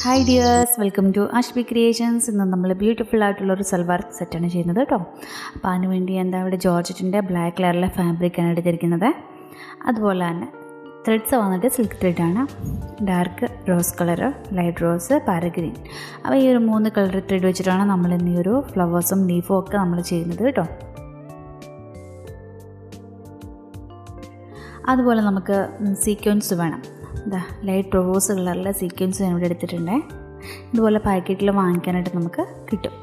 Hi dears, welcome to Ashbicreations. ഇന്ന് നമ്മൾ beautiful ആയിട്ടുള്ള ഒരു സൽവാർ സെറ്റാണ് ചെയ്യുന്നത് കേട്ടോ. അപ്പോൾ അതിന് വേണ്ടി ഇവിടെ ജോർജറ്റിൻ്റെ ബ്ലാക്ക് കളറിലെ ഫാബ്രിക്കാണ് എടുത്തിരിക്കുന്നത്. അതുപോലെ തന്നെ ത്രെഡ്സ് വന്നിട്ട് സിൽക്ക് ത്രെഡാണ്. Dark rose colour, light rose, parrot green. അപ്പോൾ ഈ ഒരു 3 കളർ ത്രെഡ് വെച്ചിട്ടാണ് നമ്മൾ ഇന്ന് ഈ ഒരു ഫ്ലവേഴ്സും ലീഫും ഒക്കെ നമ്മൾ ചെയ്യുന്നത് കേട്ടോ. അതുപോലെ നമുക്ക് സീക്വൻസ് വേണം. ലൈറ്റ് റോസ് കളറിലെ സീക്വൻസ് ഞാൻ ഇവിടെ എടുത്തിട്ടുണ്ട്. ഇതുപോലെ പാക്കറ്റിൽ വാങ്ങിക്കാനായിട്ട് നമുക്ക് കിട്ടും.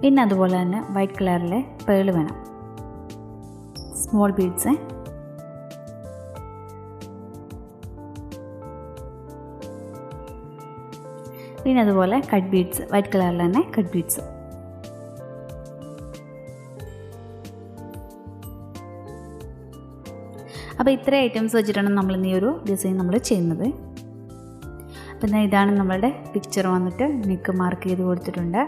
പിന്നെ അതുപോലെ തന്നെ വൈറ്റ് കളറിലെ പേൾ വേണം, സ്മോൾ ബീഡ്സ്. പിന്നെ അതുപോലെ കട്ട് ബീഡ്സ്, വൈറ്റ് കളറിൽ തന്നെ കട്ട് ബീഡ്സ്. അപ്പോൾ ഇത്രയും ഐറ്റംസ് വെച്ചിട്ടാണ് നമ്മൾ ഇന്ന് ഈ ഒരു ഡിസൈൻ നമ്മൾ ചെയ്യുന്നത്. പിന്നെ ഇതാണ് നമ്മളുടെ പിക്ചർ വന്നിട്ട് നെക്ക് മാർക്ക് ചെയ്ത് കൊടുത്തിട്ടുണ്ട്.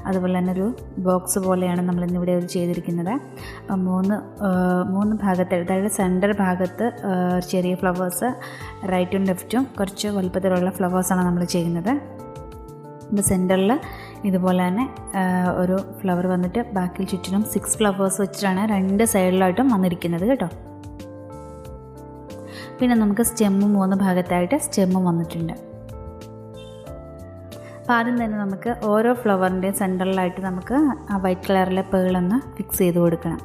അതുപോലെ തന്നെ ഒരു ബോക്സ് പോലെയാണ് നമ്മളിന്നിവിടെ ചെയ്തിരിക്കുന്നത്. അപ്പം മൂന്ന് ഭാഗത്ത്, അതായത് സെൻറ്റർ ഭാഗത്ത് ചെറിയ ഫ്ലവേഴ്സ്, റൈറ്റും ലെഫ്റ്റും കുറച്ച് വലുപ്പത്തിലുള്ള ഫ്ലവേഴ്സാണ് നമ്മൾ ചെയ്യുന്നത്. ഇപ്പോൾ സെൻറ്ററിൽ ഇതുപോലെ തന്നെ ഒരു ഫ്ലവർ വന്നിട്ട് ബാക്കിൽ ചുറ്റിനും 6 ഫ്ലവേഴ്സ് വെച്ചിട്ടാണ് 2 സൈഡിലായിട്ടും വന്നിരിക്കുന്നത് കേട്ടോ. പിന്നെ നമുക്ക് സ്റ്റെമ്മും 3 ഭാഗത്തായിട്ട് സ്റ്റെമ്മും വന്നിട്ടുണ്ട്. അപ്പോൾ ആദ്യം തന്നെ നമുക്ക് ഓരോ ഫ്ലവറിൻ്റെയും സെൻറ്ററിലായിട്ട് നമുക്ക് ആ വൈറ്റ് കളറിലെ പേളൊന്ന് ഫിക്സ് ചെയ്ത് കൊടുക്കണം.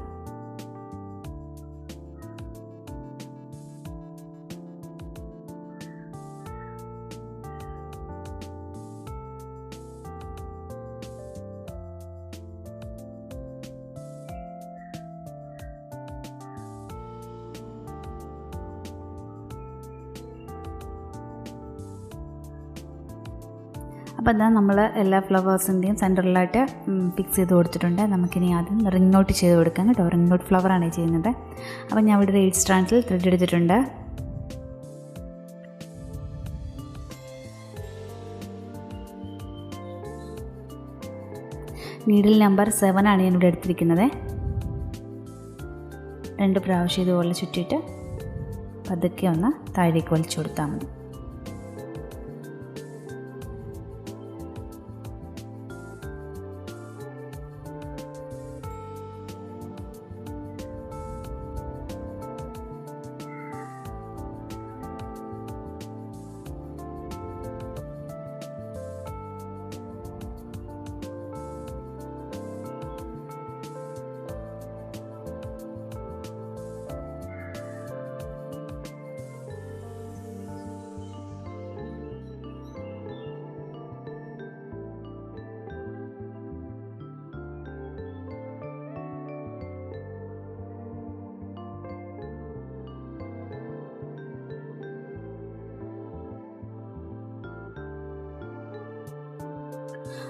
അപ്പോൾ അതാ നമ്മൾ എല്ലാ ഫ്ലവേഴ്സിൻ്റെയും സെൻറ്ററിലായിട്ട് ഫിക്സ് ചെയ്ത് കൊടുത്തിട്ടുണ്ട്. നമുക്കിനി ആദ്യം റിംഗ് ഔട്ട് ചെയ്ത് കൊടുക്കാം കേട്ടോ. റിംഗ് ഔട്ട് ഫ്ലവറാണ് ചെയ്യുന്നത്. അപ്പോൾ ഞാൻ ഇവിടെ 8 സ്ട്രാൻഡിൽ ത്രെഡ് എടുത്തിട്ടുണ്ട്. നീഡിൽ നമ്പർ 7 ആണ് ഞാനിവിടെ എടുത്തിരിക്കുന്നത്. 2 പ്രാവശ്യം ഇതുപോലെ ചുറ്റിയിട്ട് പതുക്കെ ഒന്ന് താഴേക്ക് വലിച്ചു കൊടുത്താൽ മതി.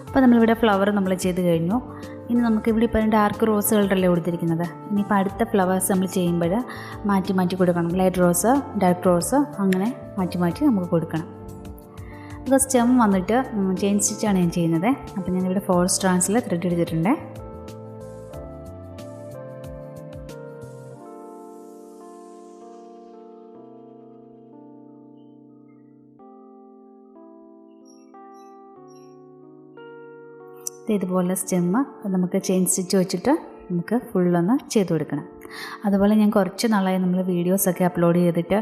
അപ്പോൾ നമ്മളിവിടെ ഫ്ലവർ നമ്മൾ ചെയ്ത് കഴിഞ്ഞു. ഇനി നമുക്കിവിടെ ഇപ്പോൾ ഡാർക്ക് റോസ് കളറല്ലേ കൊടുത്തിരിക്കുന്നത്. ഇനിയിപ്പോൾ അടുത്ത ഫ്ലവേഴ്സ് നമ്മൾ ചെയ്യുമ്പോൾ മാറ്റി മാറ്റി കൊടുക്കണം. ലൈറ്റ് റോസ്, ഡാർക്ക് റോസ്, അങ്ങനെ മാറ്റി മാറ്റി നമുക്ക് കൊടുക്കണം. അപ്പോൾ സ്റ്റെം വന്നിട്ട് ചെയിൻ സ്റ്റിച്ചാണ് ഞാൻ ചെയ്യുന്നത്. അപ്പോൾ ഞാനിവിടെ 4 സ്ട്രാൻഡ്സിൽ ത്രെഡ് എടുത്തിട്ടുണ്ട്. ഇതുപോലെ സ്റ്റെമ്മ് നമുക്ക് ചെയിൻ സ്റ്റിച്ച് വെച്ചിട്ട് നമുക്ക് ഫുള്ളൊന്ന് ചെയ്ത് കൊടുക്കണം. അതുപോലെ ഞാൻ കുറച്ച് നാളായി നമ്മൾ വീഡിയോസൊക്കെ അപ്ലോഡ് ചെയ്തിട്ട്,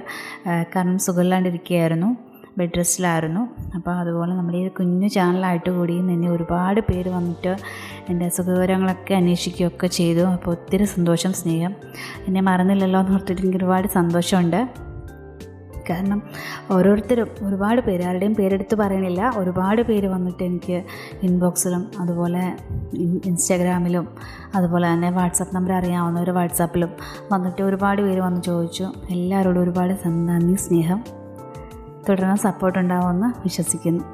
കാരണം സുഖമില്ലാണ്ടിരിക്കുകയായിരുന്നു, ബെഡ് റെസ്റ്റിലായിരുന്നു. അപ്പോൾ അതുപോലെ നമ്മുടെ ഈ കുഞ്ഞു ചാനലായിട്ട് കൂടി എന്നെ ഒരുപാട് പേര് വന്നിട്ട് എൻ്റെ സുഖവിവരങ്ങളൊക്കെ അന്വേഷിക്കുകയൊക്കെ ചെയ്തു. അപ്പോൾ ഒത്തിരി സന്തോഷം, സ്നേഹം. എന്നെ മറന്നില്ലല്ലോ എന്ന് ഓർത്തിട്ട് എനിക്ക് ഒരുപാട് സന്തോഷമുണ്ട്. കാരണം ഓരോരുത്തരും ഒരുപാട് പേര്, ആരുടെയും പേരെടുത്ത് പറയണില്ല, ഒരുപാട് പേര് വന്നിട്ട് എനിക്ക് ഇൻബോക്സിലും അതുപോലെ ഇൻസ്റ്റാഗ്രാമിലും അതുപോലെ തന്നെ വാട്സാപ്പ് നമ്പർ അറിയാവുന്നവർ വാട്സാപ്പിലും വന്നിട്ട് ഒരുപാട് പേര് വന്ന് ചോദിച്ചു. എല്ലാവരോടും ഒരുപാട് നന്ദി, സ്നേഹം. തുടർന്ന് സപ്പോർട്ട് ഉണ്ടാവുമെന്ന് വിശ്വസിക്കുന്നു.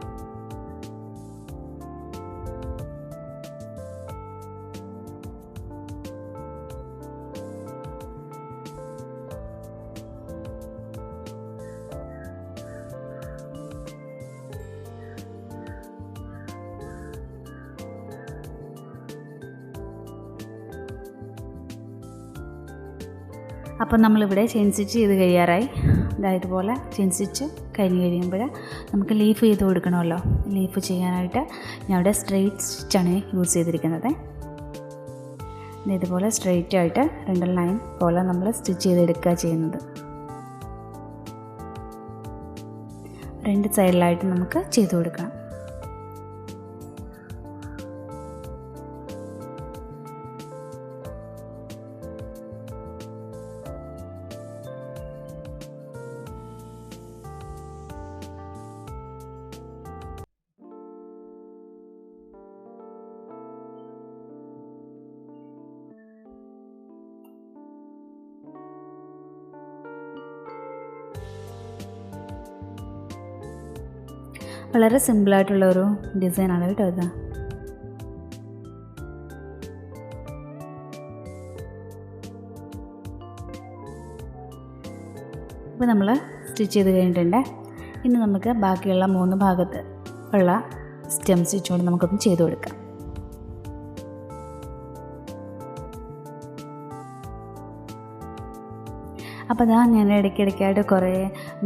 അപ്പോൾ നമ്മളിവിടെ ചെയിൻ സ്റ്റിച്ച് ചെയ്ത് കഴിയാറായി. ഇതുപോലെ ചെയിൻ സ്റ്റിച്ച് കഴിഞ്ഞ് കഴിയുമ്പോൾ നമുക്ക് ലീഫ് ചെയ്ത് കൊടുക്കണമല്ലോ. ലീഫ് ചെയ്യാനായിട്ട് ഞാൻ ഇവിടെ സ്ട്രെയിറ്റ് സ്റ്റിച്ചാണ് യൂസ് ചെയ്തിരിക്കുന്നത്. ഇതുപോലെ സ്ട്രെയിറ്റ് ആയിട്ട് 2 ലൈൻ പോലെ നമ്മൾ സ്റ്റിച്ച് ചെയ്തെടുക്കുക ചെയ്യുന്നത്. 2 സൈഡിലായിട്ട് നമുക്ക് ചെയ്ത് കൊടുക്കണം. വളരെ സിമ്പിളായിട്ടുള്ളൊരു ഡിസൈനാണ് കേട്ടോ ഇത്. ഇപ്പോൾ നമ്മൾ സ്റ്റിച്ച് ചെയ്ത് കഴിഞ്ഞിട്ടുണ്ട്. ഇനി നമുക്ക് ബാക്കിയുള്ള 3 ഭാഗത്ത് ഉള്ള സ്റ്റെം സ്റ്റിച്ച് കൊണ്ട് നമുക്കൊന്ന് ചെയ്ത് കൊടുക്കാം. അപ്പോൾ ഞാൻ ഇടയ്ക്കിടയ്ക്കായിട്ട് കുറേ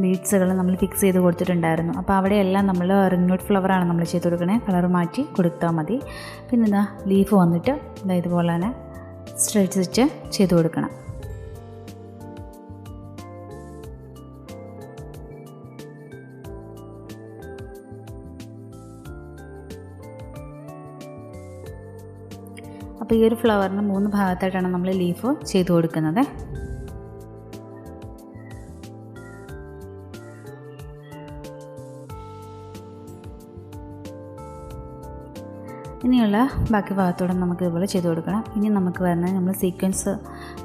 ബീഡ്സുകൾ നമ്മൾ ഫിക്സ് ചെയ്ത് കൊടുത്തിട്ടുണ്ടായിരുന്നു. അപ്പോൾ അവിടെയെല്ലാം നമ്മൾ റിംഗ്നോട്ട് ഫ്ലവറാണ് നമ്മൾ ചെയ്ത് കൊടുക്കണേ. കളർ മാറ്റി കൊടുത്താൽ മതി. പിന്നെ ലീഫ് വന്നിട്ട് ഇതുപോലെ തന്നെ സ്ട്രെയിറ്റ് സ്റ്റിച്ച് ചെയ്ത് കൊടുക്കണം. അപ്പോൾ ഈ ഒരു ഫ്ലവറിന് 3 ഭാഗത്തായിട്ടാണ് നമ്മൾ ലീഫ് ചെയ്ത് കൊടുക്കുന്നത്. ഇനിയുള്ള ബാക്കി ഭാഗത്തോടെ നമുക്ക് ഇതുപോലെ ചെയ്ത് കൊടുക്കണം. ഇനി നമുക്ക് വരുന്നത് നമ്മൾ സീക്വൻസ്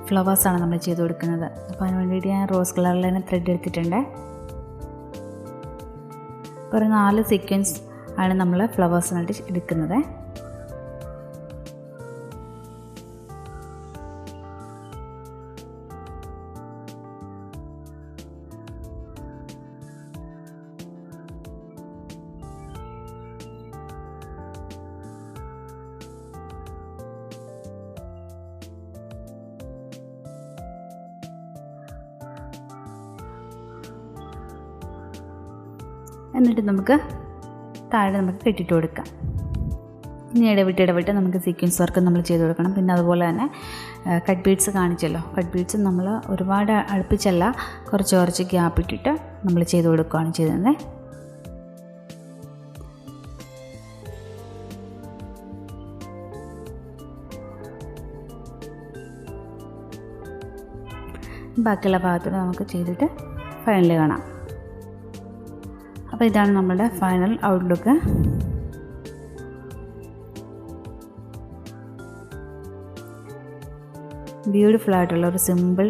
ഫ്ലവേഴ്സാണ് നമ്മൾ ചെയ്ത് കൊടുക്കുന്നത്. അപ്പോൾ അതിന് വേണ്ടിയിട്ട് ഞാൻ റോസ് കളറിൽ തന്നെ ത്രെഡ് എടുത്തിട്ടുണ്ട്. ഒരു 4 സീക്വൻസ് ആണ് നമ്മൾ ഫ്ലവേഴ്സിനായിട്ട് എടുക്കുന്നത്. എന്നിട്ട് നമുക്ക് താഴെ നമുക്ക് കെട്ടിട്ട് കൊടുക്കാം. ഇനി ഇടവിട്ട് നമുക്ക് സീക്വൻസ് വർക്ക് നമ്മൾ ചെയ്ത് കൊടുക്കണം. പിന്നെ അതുപോലെ തന്നെ കട്ട് ബീഡ്സ് കാണിച്ചല്ലോ, കട്ട് ബീഡ്സ് നമ്മൾ ഒരുപാട് അടുപ്പിച്ചല്ല, കുറച്ച് ഗ്യാപ്പ് ഇട്ടിട്ട് നമ്മൾ ചെയ്ത് കൊടുക്കുകയാണ് ചെയ്യുന്നത്. ബാക്കിയുള്ള ഭാഗത്തോടെ നമുക്ക് ചെയ്തിട്ട് ഫൈനൽ കാണാം. അപ്പോൾ ഇതാണ് നമ്മുടെ ഫൈനൽ ഔട്ട്ലുക്ക്. ബ്യൂട്ടിഫുൾ ആയിട്ടുള്ള ഒരു സിമ്പിൾ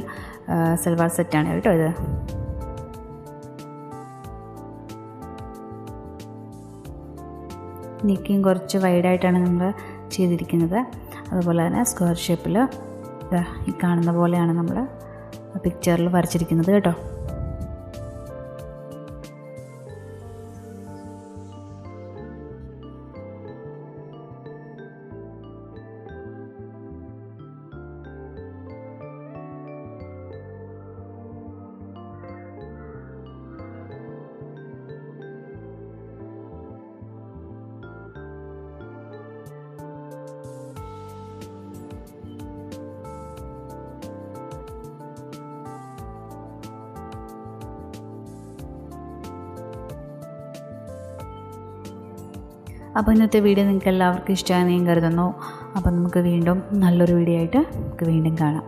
സൽവാർ സെറ്റാണ് കേട്ടോ ഇത്. നെക്കിങ് കുറച്ച് വൈഡായിട്ടാണ് നമ്മൾ ചെയ്തിരിക്കുന്നത്. അതുപോലെ തന്നെ സ്ക്വയർ ഷേപ്പിൽ ഈ കാണുന്ന പോലെയാണ് നമ്മൾ പിക്ചറിൽ വരച്ചിരിക്കുന്നത് കേട്ടോ. അപ്പോൾ ഇന്നത്തെ വീഡിയോ നിങ്ങൾക്ക് എല്ലാവർക്കും ഇഷ്ടമാണെന്ന് ഞാൻ കരുതുന്നു. അപ്പോൾ നമുക്ക് വീണ്ടും നല്ലൊരു വീഡിയോ ആയിട്ട് നമുക്ക് വീണ്ടും കാണാം.